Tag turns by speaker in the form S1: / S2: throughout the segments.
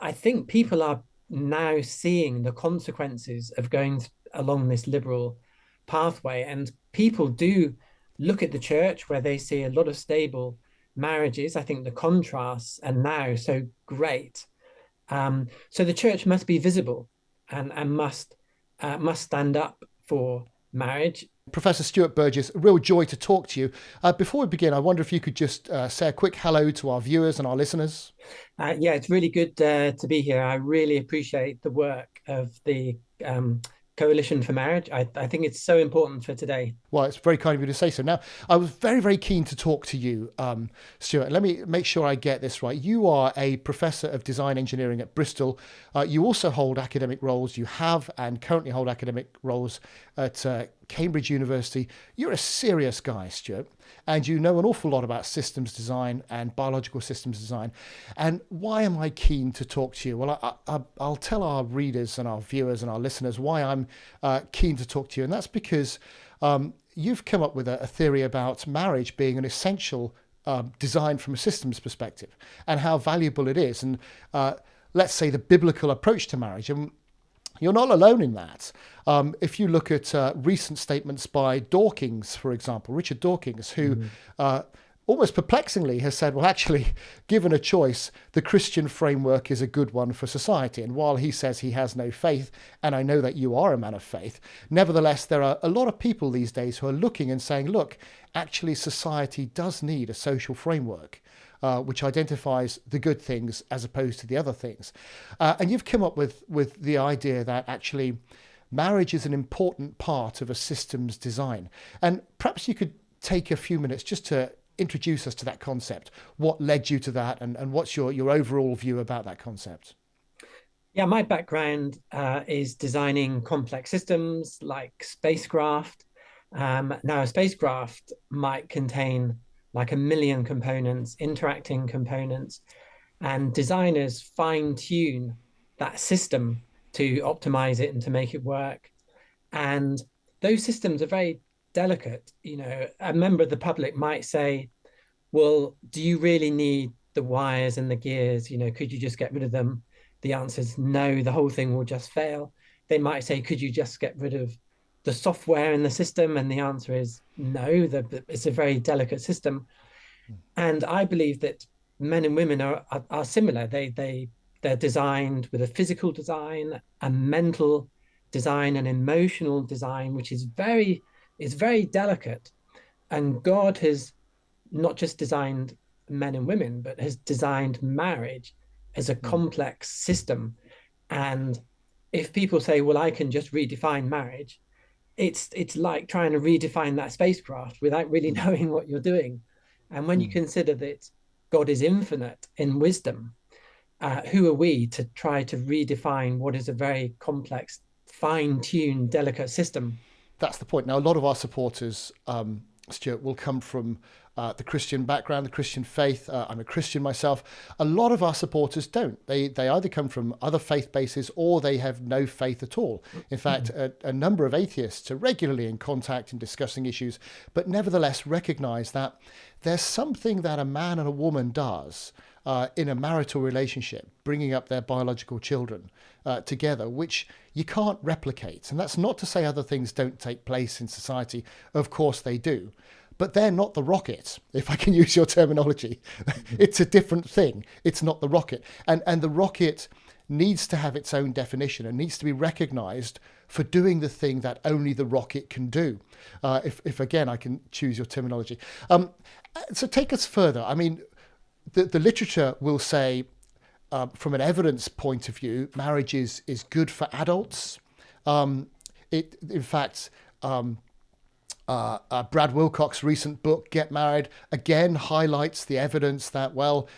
S1: I think people are now seeing the consequences of going along this liberal pathway, and people do look at the church where they see a lot of stable marriages. I think the contrasts are now so great. So the church must be visible and must stand up for marriage.
S2: Professor Stuart Burgess, a real joy to talk to you. Before we begin, I wonder if you could just say a quick hello to our viewers and our listeners.
S1: Yeah, it's really good to be here. I really appreciate the work of the Coalition for Marriage. I think it's so important for today.
S2: Well, it's very kind of you to say so. Now, I was very, very keen to talk to you, Stuart. Let me make sure I get this right. You are a professor of design engineering at Bristol. You also hold academic roles. You have and currently hold academic roles at Cambridge University. You're a serious guy, Stuart, and you know an awful lot about systems design and biological systems design. And why am I keen to talk to you? Well, I'll tell our readers and our viewers and our listeners why I'm keen to talk to you, and that's because you've come up with a theory about marriage being an essential design from a systems perspective and how valuable it is. And let's say the biblical approach to marriage. And you're not alone in that. If you look at recent statements by Dawkins, for example, Richard Dawkins, who almost perplexingly has said, well, actually, given a choice, the Christian framework is a good one for society. And while he says he has no faith, and I know that you are a man of faith, nevertheless, there are a lot of people these days who are looking and saying, look, actually, society does need a social framework. Which identifies the good things as opposed to the other things. And you've come up with the idea that actually marriage is an important part of a systems design. And perhaps you could take a few minutes just to introduce us to that concept. What led you to that, and what's your overall view about that concept?
S1: Yeah, my background is designing complex systems like spacecraft. Now, a spacecraft might contain like a million components, interacting components, and designers fine tune that system to optimize it and to make it work. And those systems are very delicate. You know, a member of the public might say, well, do you really need the wires and the gears? You know, could you just get rid of them? The answer is no, the whole thing will just fail. They might say, could you just get rid of the software in the system? And the answer is no, it's a very delicate system. And I believe that men and women are similar. They're designed with a physical design, a mental design, an emotional design, which is very delicate. And God has not just designed men and women, but has designed marriage as a
S2: Mm.
S1: complex system. And if people say, well, I can just redefine marriage, it's like trying to redefine that spacecraft without really
S2: Mm.
S1: knowing what you're doing. And when you
S2: Mm.
S1: consider that God is infinite in wisdom, who are we to try to redefine what is a very complex, fine-tuned, delicate system?
S2: That's the point. Now, a lot of our supporters, Stuart, will come from the Christian background, the Christian faith. I'm a Christian myself. A lot of our supporters don't. They either come from other faith bases or they have no faith at all. In fact, a number of atheists are regularly in contact and discussing issues, but nevertheless recognize that there's something that a man and a woman does in a marital relationship, bringing up their biological children together, which you can't replicate. And that's not to say other things don't take place in society. Of course they do. But they're not the rocket, if I can use your terminology. It's a different thing. It's not the rocket. And the rocket needs to have its own definition and needs to be recognized for doing the thing that only the rocket can do. If again, I can choose your terminology. So take us further. I mean, the literature will say, from an evidence point of view, marriage is good for adults. In fact, Brad Wilcox's recent book, Get Married, again highlights the evidence that, well,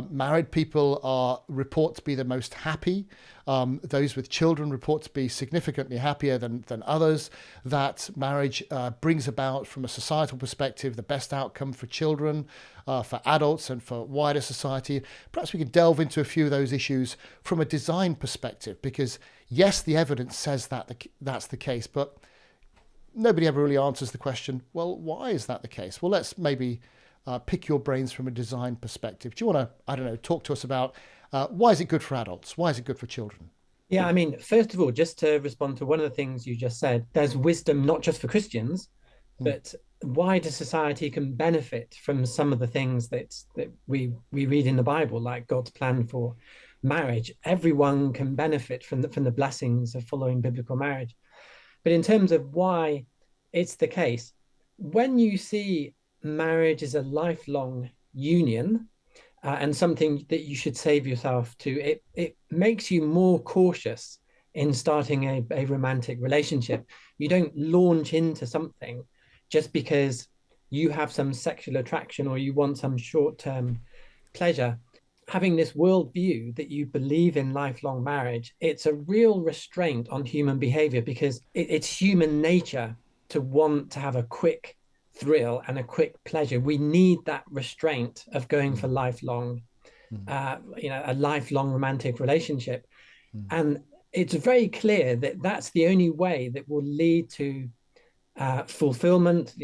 S2: married people are report to be the most happy. Those with children report to be significantly happier than others. That marriage brings about, from a societal perspective, the best outcome for children, for adults, and for wider society. Perhaps we could delve into a few of those issues from a design perspective, because yes, the evidence says that that's the case, but nobody ever really answers the question, well, why is that the case? Well, let's maybe pick your brains from a design perspective. Do you want to, I don't know, talk to us about Why is it good for adults? Why is it good for children?
S1: Yeah, I mean, first of all, just to respond to one of the things you just said, there's wisdom not just for Christians,
S2: Mm,
S1: but wider society can benefit from some of the things that we read in the Bible, like God's plan for marriage. Everyone can benefit from the blessings of following biblical marriage. But in terms of why it's the case, when you see marriage as a lifelong union, and something that you should save yourself to, it makes you more cautious in starting a romantic relationship. You don't launch into something just because you have some sexual attraction or you want some short-term pleasure. Having this worldview that you believe in lifelong marriage, it's a real restraint on human behavior because it's human nature to want to have a quick thrill and a quick pleasure. We need that restraint of going
S2: mm,
S1: for lifelong,
S2: mm,
S1: a lifelong romantic relationship.
S2: mm,
S1: And it's very clear that that's the only way that will lead to fulfillment,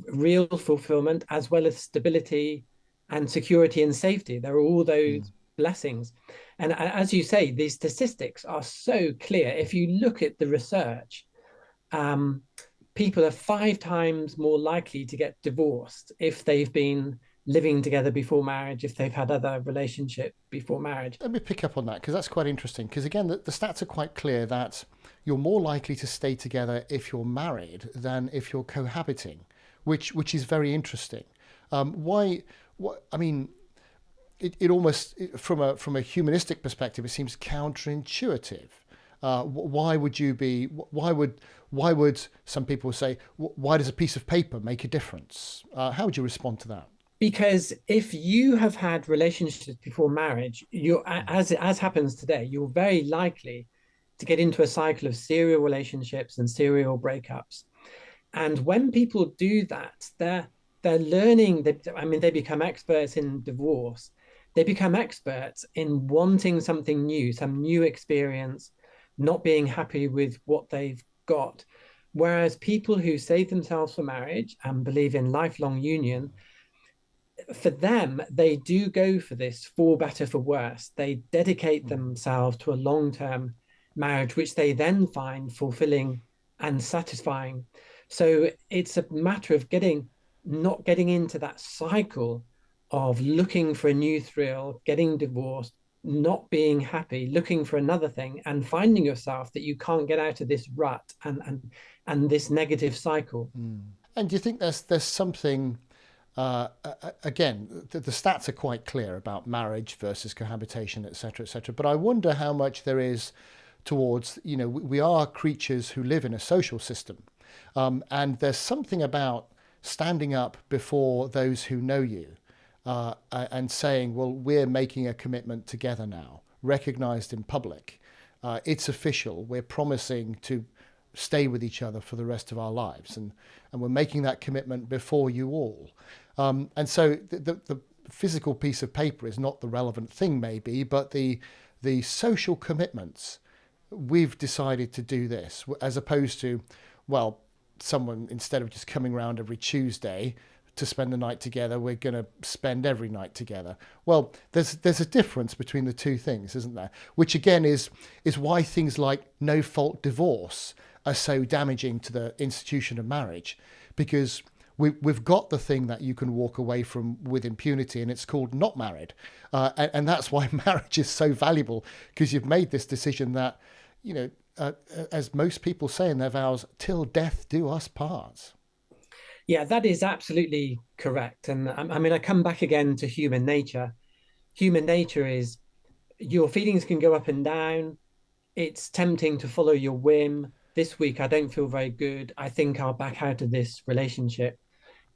S1: real fulfillment, as well as stability and security and safety. There are all
S2: mm,
S1: those blessings. And as you say, these statistics are so clear. If you look at the research, um, people are 5 times more likely to get divorced if they've been living together before marriage, if they've had other relationship before marriage.
S2: Let me pick up on that because that's quite interesting. Because again, the stats are quite clear that you're more likely to stay together if you're married than if you're cohabiting, which is very interesting. Why? What I mean, it almost from a humanistic perspective, it seems counterintuitive. Why would you be? Why would some people say? Why does a piece of paper make a difference? How would you respond to that?
S1: Because if you have had relationships before marriage, you're as happens today, you're very likely to get into a cycle of serial relationships and serial breakups. And when people do that, they're learning that, I mean, they become experts in divorce. They become experts in wanting something new, some new experience, not being happy with what they've got. Whereas people who save themselves for marriage and believe in lifelong union, for them, they do go for this for better, for worse. They dedicate
S2: Mm,
S1: themselves to a long term marriage, which they then find fulfilling and satisfying. So it's a matter of not getting into that cycle of looking for a new thrill, getting divorced, not being happy, looking for another thing, and finding yourself that you can't get out of this rut and this negative cycle.
S2: mm. And do you think there's something again, the stats are quite clear about marriage versus cohabitation, etc., etc. But I wonder how much there is towards, we are creatures who live in a social system. And there's something about standing up before those who know you and saying, well, we're making a commitment together now, recognized in public. It's official. We're promising to stay with each other for the rest of our lives. And we're making that commitment before you all. And so the physical piece of paper is not the relevant thing, maybe, but the social commitments. We've decided to do this, as opposed to, well, someone, instead of just coming around every Tuesday to spend the night together, we're going to spend every night together. Well, there's a difference between the two things, isn't there? Which again is why things like no fault divorce are so damaging to the institution of marriage, because we've got the thing that you can walk away from with impunity, and it's called not married, and that's why marriage is so valuable, because you've made this decision that, as most people say in their vows, till death do us part.
S1: Yeah, that is absolutely correct. And I mean, I come back again to human nature. Human nature is your feelings can go up and down. It's tempting to follow your whim. This week, I don't feel very good. I think I'll back out of this relationship.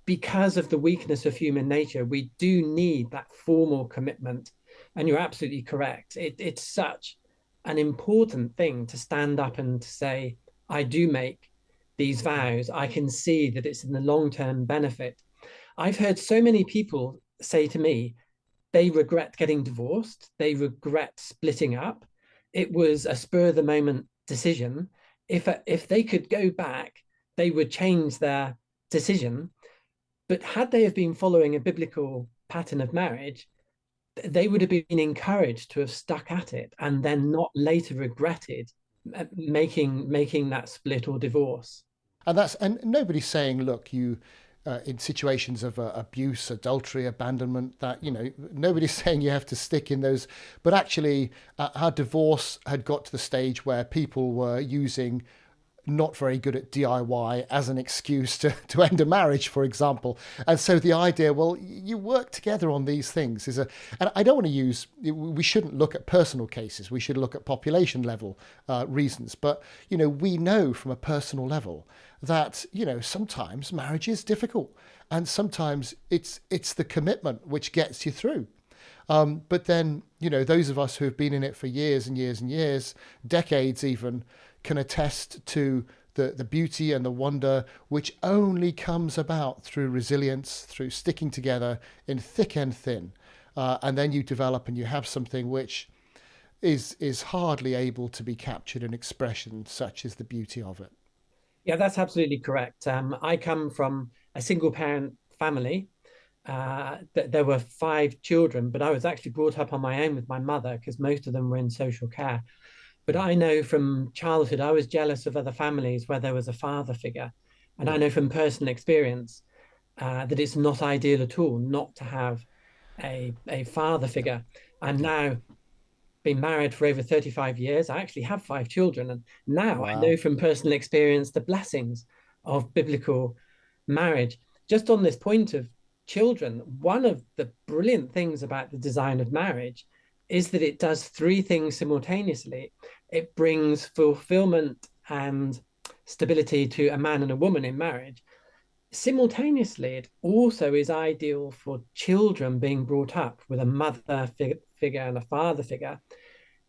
S1: Because of the weakness of human nature, we do need that formal commitment. And you're absolutely correct. It's such an important thing to stand up and to say, I do make these vows. I can see that it's in the long term benefit. I've heard so many people say to me, they regret getting divorced, they regret splitting up. It was a spur of the moment decision. If they could go back, they would change their decision. But had they have been following a biblical pattern of marriage, they would have been encouraged to have stuck at it and then not later regretted making that split or divorce.
S2: And nobody's saying, look, you in situations of abuse, adultery, abandonment, that nobody's saying you have to stick in those. But actually, our divorce had got to the stage where people were using not very good at DIY as an excuse to end a marriage, for example. And so the idea, well, you work together on these things and I don't want to we shouldn't look at personal cases. We should look at population level reasons. But, we know from a personal level that, sometimes marriage is difficult and sometimes it's the commitment which gets you through. But then, those of us who have been in it for years and years and years, decades even, can attest to the beauty and the wonder which only comes about through resilience, through sticking together in thick and thin. And then you develop and you have something which is hardly able to be captured in expression, such as the beauty of it.
S1: Yeah, that's absolutely correct. I come from a single parent family. There were 5 children, but I was actually brought up on my own with my mother because most of them were in social care. But I know from childhood, I was jealous of other families where there was a father figure. And I
S2: Yeah.
S1: know from personal experience that it's not ideal at all not to have a father
S2: Yeah.
S1: figure. I'm
S2: Yeah.
S1: now been married for over 35 years. I actually have 5 children. And now I know
S2: Wow.
S1: from personal experience the blessings of biblical marriage. Just on this point of children, one of the brilliant things about the design of marriage is that it does 3 things simultaneously. It brings fulfillment and stability to a man and a woman in marriage. Simultaneously, it also is ideal for children being brought up with a figure and a father figure.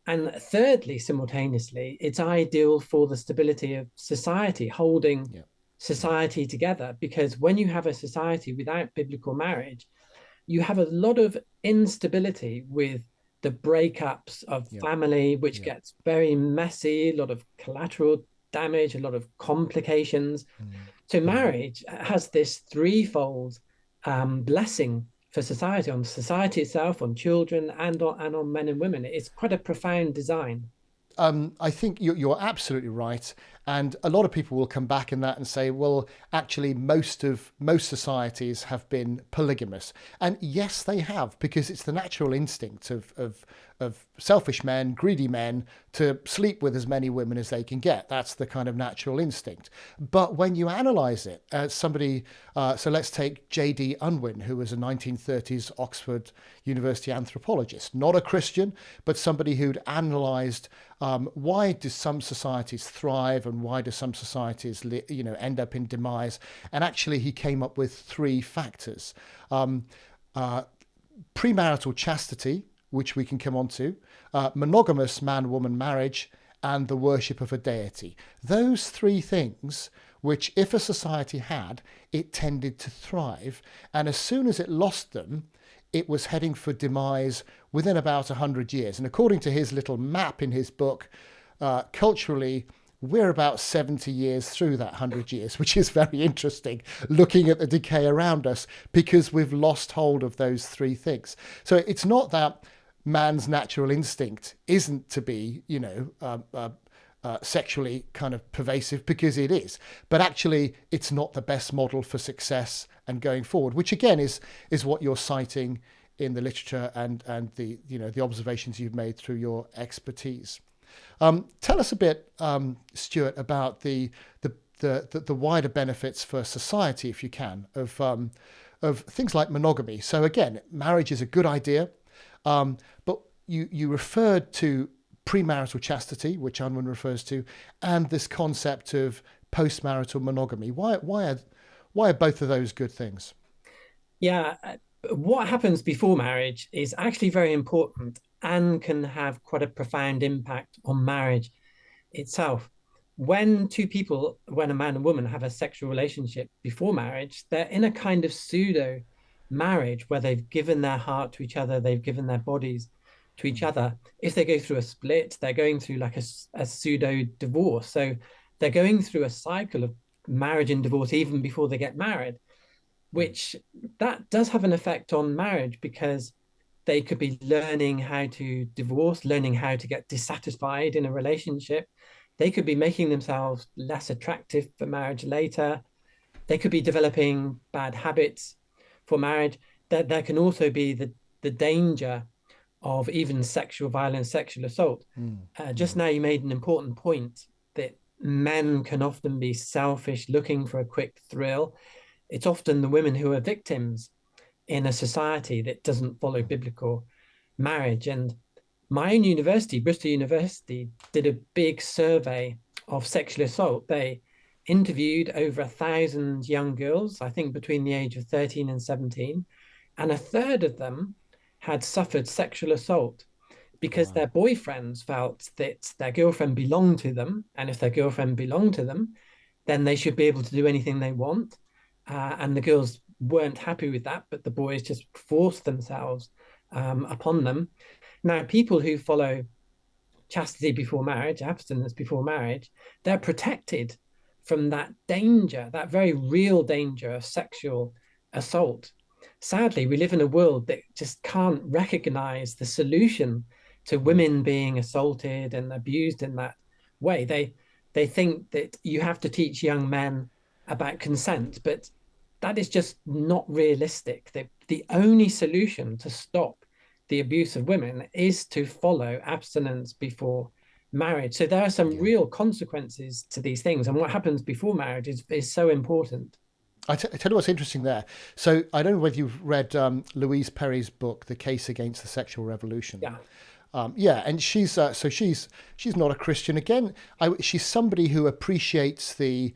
S1: And thirdly, simultaneously, it's ideal for the stability of society, holding
S2: Yeah. Yeah.
S1: society together. Because when you have a society without biblical marriage, you have a lot of instability with the breakups of
S2: Yeah.
S1: family, which
S2: Yeah.
S1: gets very messy, a lot of collateral damage, a lot of complications.
S2: Mm.
S1: So
S2: Mm.
S1: marriage has this threefold blessing for society, on society itself, on children, and on men and women. It's quite a profound design.
S2: I think you're absolutely right, and a lot of people will come back in that and say, well, actually, most societies have been polygamous, and yes, they have, because it's the natural instinct of selfish men, greedy men, to sleep with as many women as they can get. That's the kind of natural instinct. But when you analyze it, so let's take J.D. Unwin, who was a 1930s Oxford University anthropologist, not a Christian, but somebody who'd analyzed why do some societies thrive and why do some societies end up in demise. And actually, he came up with 3 factors. Uh, Premarital chastity, which we can come on to, monogamous man-woman marriage, and the worship of a deity. Those 3 things, which if a society had, it tended to thrive. And as soon as it lost them, it was heading for demise within about 100 years. And according to his little map in his book, culturally, we're about 70 years through that 100 years, which is very interesting, looking at the decay around us, because we've lost hold of those 3 things. So it's not that man's natural instinct isn't to be, sexually kind of pervasive, because it is, but actually it's not the best model for success and going forward, which again is what you're citing in the literature and the observations you've made through your expertise. Tell us a bit, Stuart, about the wider benefits for society, if you can, of things like monogamy. So again, marriage is a good idea, but you referred to premarital chastity, which Unwin refers to, and this concept of postmarital monogamy. Why are both of those good things?
S1: Yeah, what happens before marriage is actually very important and can have quite a profound impact on marriage itself. When a man and woman have a sexual relationship before marriage, they're in a kind of pseudo marriage where they've given their heart to each other, they've given their bodies to each
S2: Mm.
S1: other. If they go through a split, they're going through like a pseudo divorce. So they're going through a cycle of marriage and divorce even before they get married,
S2: Mm.
S1: which that does have an effect on marriage because They could be learning how to divorce, learning how to get dissatisfied in a relationship. They could be making themselves less attractive for marriage later. They could be developing bad habits for marriage. There can also be the danger of even sexual violence, sexual assault. Just now, you made an important point that men can often be selfish, looking for a quick thrill. It's often the women who are victims in a society that doesn't follow biblical marriage. And my own university, Bristol University, did a big survey of sexual assault. They interviewed over 1,000 young girls, I think between the age of 13 and 17, and a third of them had suffered sexual assault because their
S2: Wow.
S1: boyfriends felt that their girlfriend belonged to them. And if their girlfriend belonged to them, then they should be able to do anything they want. And the girls weren't happy with that, but the boys just forced themselves upon them. Now, people who follow chastity before marriage, abstinence before marriage, they're protected from that danger, that very real danger of sexual assault. Sadly, we live in a world that just can't recognize the solution to women being assaulted and abused in that way. They think that you have to teach young men about consent, but that is just not realistic. The only solution to stop the abuse of women is to follow abstinence before marriage. So there are some
S2: Yeah.
S1: real consequences to these things. And what happens before marriage is so important.
S2: I tell you what's interesting there. So I don't know whether you've read Louise Perry's book, The Case Against the Sexual Revolution.
S1: Yeah.
S2: Yeah, and she's not a Christian. Again, she's somebody who appreciates the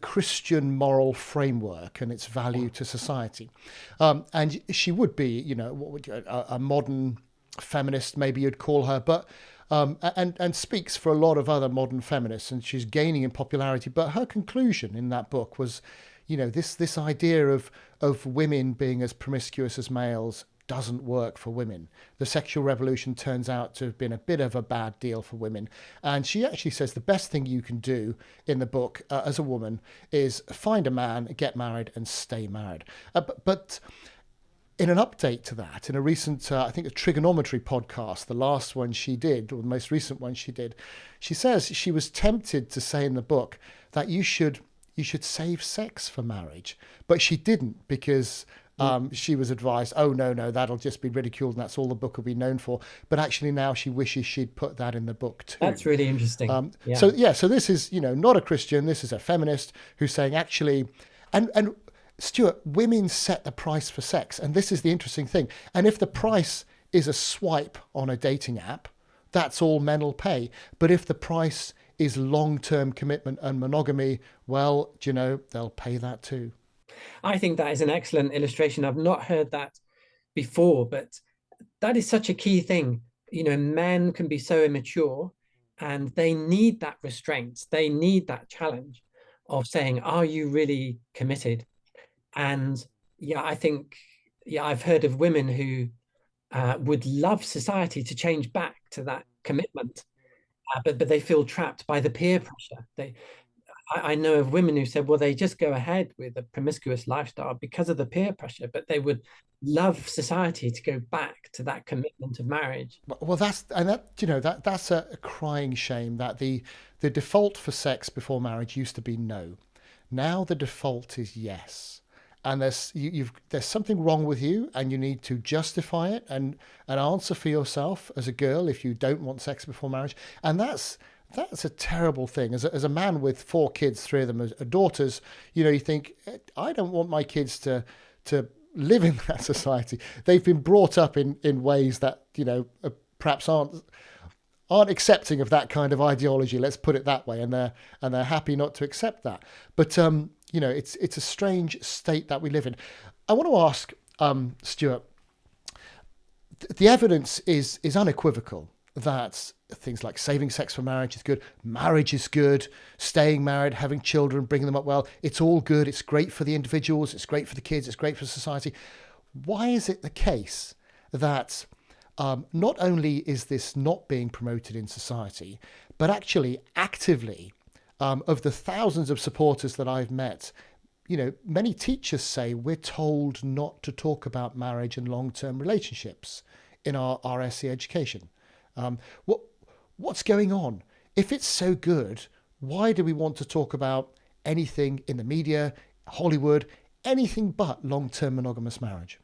S2: Christian moral framework and its value to society. And she would be, what would a modern feminist, maybe you'd call her, but and speaks for a lot of other modern feminists, and she's gaining in popularity. But her conclusion in that book was, this idea of women being as promiscuous as males doesn't work for women. The sexual revolution turns out to have been a bit of a bad deal for women. And she actually says the best thing you can do in the book as a woman is find a man, get married, and stay married. But in an update to that, in a recent, I think, a trigonometry podcast, the last one she did, or the most recent one she did, she says she was tempted to say in the book that you should save sex for marriage, but she didn't because she was advised, oh, no, that'll just be ridiculed and that's all the book will be known for. But actually now she wishes she'd put that in the book too.
S1: That's really interesting. Yeah.
S2: So this is, not a Christian. This is a feminist who's saying actually, and Stuart, women set the price for sex. And this is the interesting thing. And if the price is a swipe on a dating app, that's all men will pay. But if the price is long-term commitment and monogamy, well, they'll pay that too.
S1: I think that is an excellent illustration. I've not heard that before, but that is such a key thing. Men can be so immature and they need that restraint. They need that challenge of saying, are you really committed? And yeah, I think, I've heard of women who would love society to change back to that commitment, but they feel trapped by the peer pressure. I know of women who said, well, they just go ahead with a promiscuous lifestyle because of the peer pressure, but they would love society to go back to that commitment of marriage.
S2: Well, that's a crying shame that the default for sex before marriage used to be no. Now the default is yes. And there's something wrong with you, and you need to justify it and answer for yourself as a girl if you don't want sex before marriage. And that's a terrible thing. As a man with 4 kids, 3 of them are daughters, you think, I don't want my kids to live in that society. They've been brought up in ways that, perhaps aren't accepting of that kind of ideology. Let's put it that way. And they're happy not to accept that. But, it's a strange state that we live in. I want to ask, Stuart, the evidence is unequivocal that things like saving sex for marriage is good, marriage is good, staying married, having children, bringing them up well, it's all good, it's great for the individuals, it's great for the kids, it's great for society. Why is it the case that not only is this not being promoted in society, but actually actively, of the thousands of supporters that I've met, many teachers say we're told not to talk about marriage and long-term relationships in our RSC education. Um, what what's going on? If it's so good, why do we want to talk about anything in the media, Hollywood, anything but long-term monogamous marriage?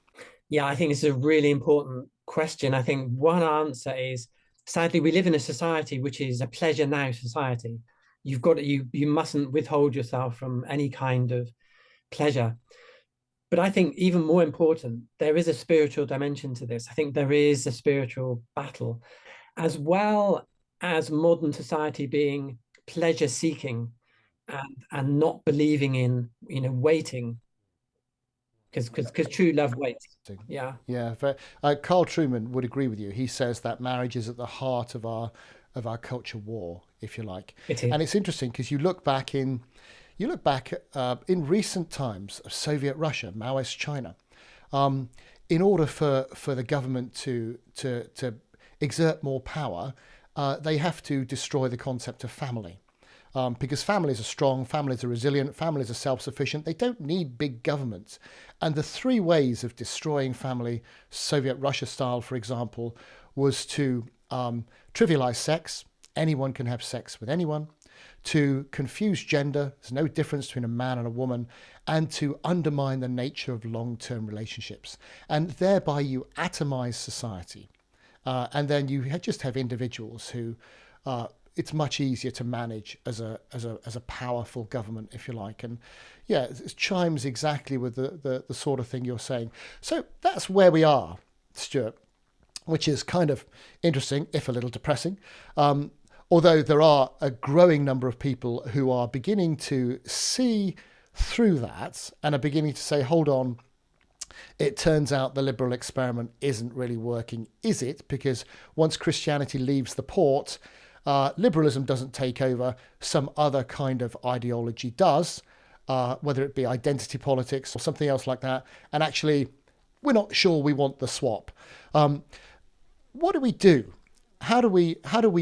S1: Yeah, I think it's a really important question. I think one answer is, sadly, we live in a society which is a pleasure now society. You mustn't withhold yourself from any kind of pleasure. But I think even more important, there is a spiritual dimension to this. I think there is a spiritual battle, as well as modern society being pleasure seeking and not believing in, waiting, because true love waits. Yeah,
S2: Yeah, Carl Truman would agree with you. He says that marriage is at the heart of our culture war, if you like.
S1: it is.
S2: And it's interesting because you look back in recent times of Soviet Russia, Maoist China. In order for the government to exert more power, they have to destroy the concept of family. Because families are strong, families are resilient, families are self-sufficient. They don't need big governments. And the three ways of destroying family, Soviet Russia style, for example, was to trivialize sex. Anyone can have sex with anyone. To confuse gender, there's no difference between a man and a woman, and to undermine the nature of long-term relationships. And thereby you atomize society. And then you just have individuals who it's much easier to manage as a powerful government, if you like. And yeah, it chimes exactly with the sort of thing you're saying. So that's where we are, Stuart, which is kind of interesting, if a little depressing. Although there are a growing number of people who are beginning to see through that and are beginning to say, hold on, it turns out the liberal experiment isn't really working, is it? Because once Christianity leaves the port, liberalism doesn't take over, some other kind of ideology does, whether it be identity politics or something else like that. And actually, we're not sure we want the swap. What do we do? How do we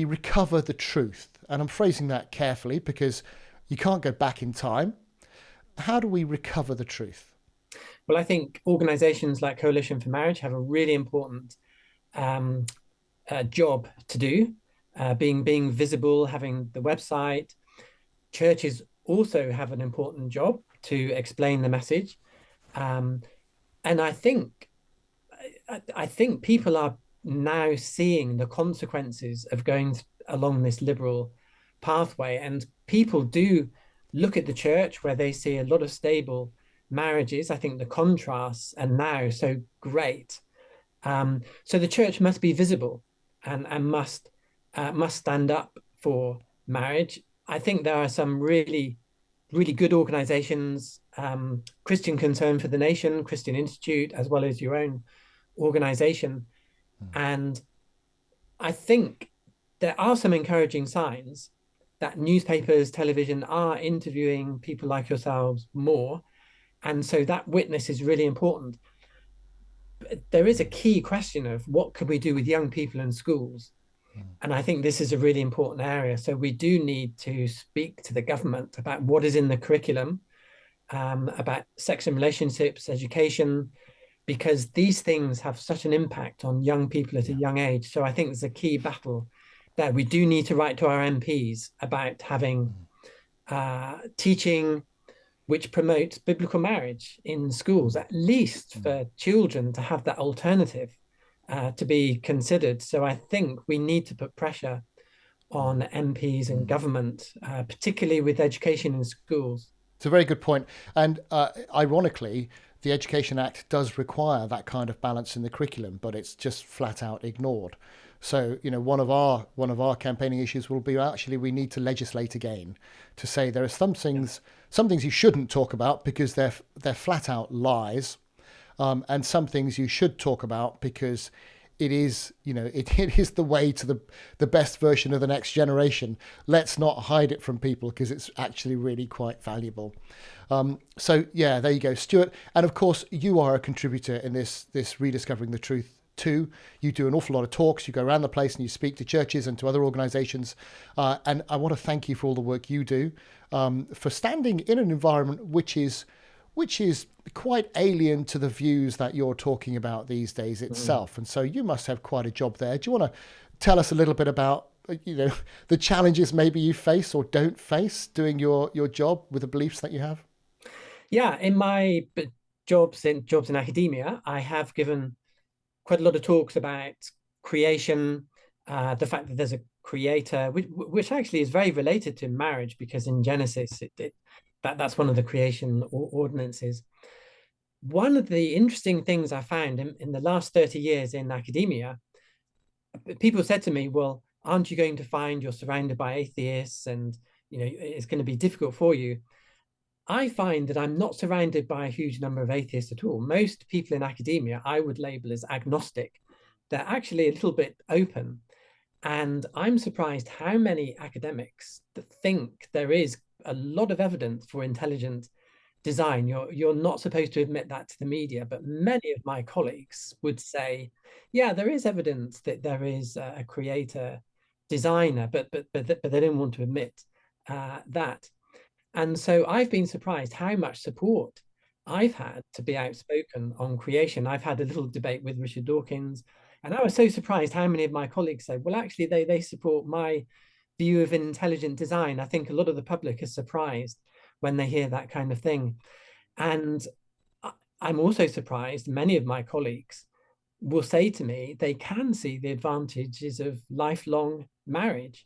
S2: recover the truth? And I'm phrasing that carefully because you can't go back in time. How do we recover the truth?
S1: Well, I think organizations like Coalition for Marriage have a really important um, job to do, being visible, having the website. Churches also have an important job to explain the message, and I think people are now seeing the consequences of going along this liberal pathway, and people do look at the church where they see a lot of stable marriages. I think the contrasts are now so great. So the church must be visible and must stand up for marriage. I think there are some really good organizations, Christian Concern for the Nation, Christian Institute, as well as your own organization. And I think there are some encouraging signs that newspapers, television are interviewing people like yourselves more. And so that witness is really important. But there is a key question of what could we do with young people in schools? And I think this is a really important area. So we do need to speak to the government about what is in the curriculum, about sex and relationships, education, because these things have such an impact on young people at a young age. So I think there's a key battle that we do need to write to our MPs about having teaching which promotes biblical marriage in schools, at least for children to have that alternative to be considered. So I think we need to put pressure on MPs and government, particularly with education in schools.
S2: It's a very good point. And ironically, the Education Act does require that kind of balance in the curriculum, but it's just flat out ignored. So, one of our campaigning issues will be actually we need to legislate again to say there are some things you shouldn't talk about because they're flat out lies, and some things you should talk about because it is it is the way to the best version of the next generation. Let's not hide it from people because it's actually really quite valuable. So yeah, there you go, Stuart. And of course, you are a contributor in this Rediscovering the Truth too. You do an awful lot of talks. You go around the place and you speak to churches and to other organisations. And I want to thank you for all the work you do, for standing in an environment which is which is quite alien to the views that you're talking about these days
S1: Mm.
S2: itself. And so you must have quite a job there. Do you want to tell us a little bit about the challenges maybe you face or don't face doing your job with the beliefs that you have?
S1: Yeah, in my jobs in academia, I have given quite a lot of talks about creation, the fact that there's a creator, which actually is very related to marriage, because in Genesis, that's one of the creation ordinances. One of the interesting things I found in the last 30 years in academia, people said to me, well, aren't you going to find you're surrounded by atheists and it's going to be difficult for you? I find that I'm not surrounded by a huge number of atheists at all. Most people in academia I would label as agnostic. They're actually a little bit open. And I'm surprised how many academics that think there is a lot of evidence for intelligent design. You're not supposed to admit that to the media, but many of my colleagues would say, yeah, there is evidence that there is a creator designer, but they don't want to admit that. And so I've been surprised how much support I've had to be outspoken on creation. I've had a little debate with Richard Dawkins, and I was so surprised how many of my colleagues said, well, actually, they support my view of intelligent design. I think a lot of the public is surprised when they hear that kind of thing. And I'm also surprised many of my colleagues will say to me they can see the advantages of lifelong marriage,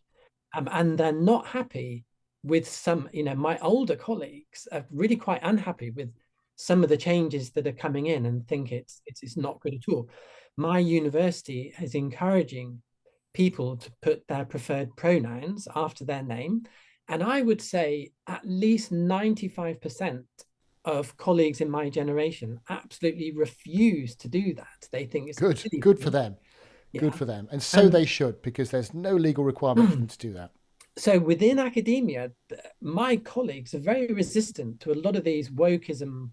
S1: and they're not happy with some, my older colleagues are really quite unhappy with some of the changes that are coming in and think it's not good at all. My university is encouraging people to put their preferred pronouns after their name. And I would say at least 95% of colleagues in my generation absolutely refuse to do that. They think it's a
S2: Good,
S1: silly
S2: good for
S1: thing.
S2: them. Good
S1: Yeah.
S2: for them. And so
S1: And
S2: they should, because there's no legal requirement for them to do that.
S1: so within academia, my colleagues are very resistant to a lot of these wokeism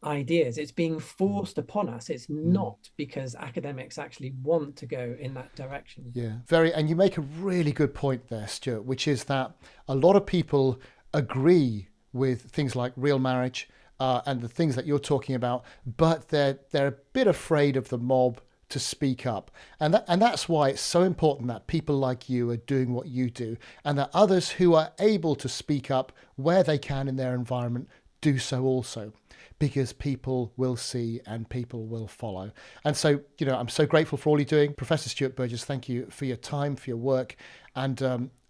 S1: ideas. It's being forced upon us. It's
S2: Mm.
S1: not because academics actually want to go in that direction.
S2: Yeah, very. And you make a really good point there, Stuart, which is that a lot of people agree with things like real marriage and the things that you're talking about, but they're a bit afraid of the mob to speak up, and that's why it's so important that people like you are doing what you do, and that others who are able to speak up where they can in their environment do so also, because people will see and people will follow. And so, I'm so grateful for all you're doing. Professor Stuart Burgess, thank you for your time, for your work, and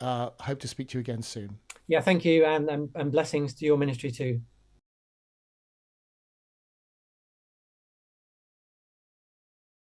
S2: hope to speak to you again soon.
S1: Yeah, thank you, and blessings to your ministry too.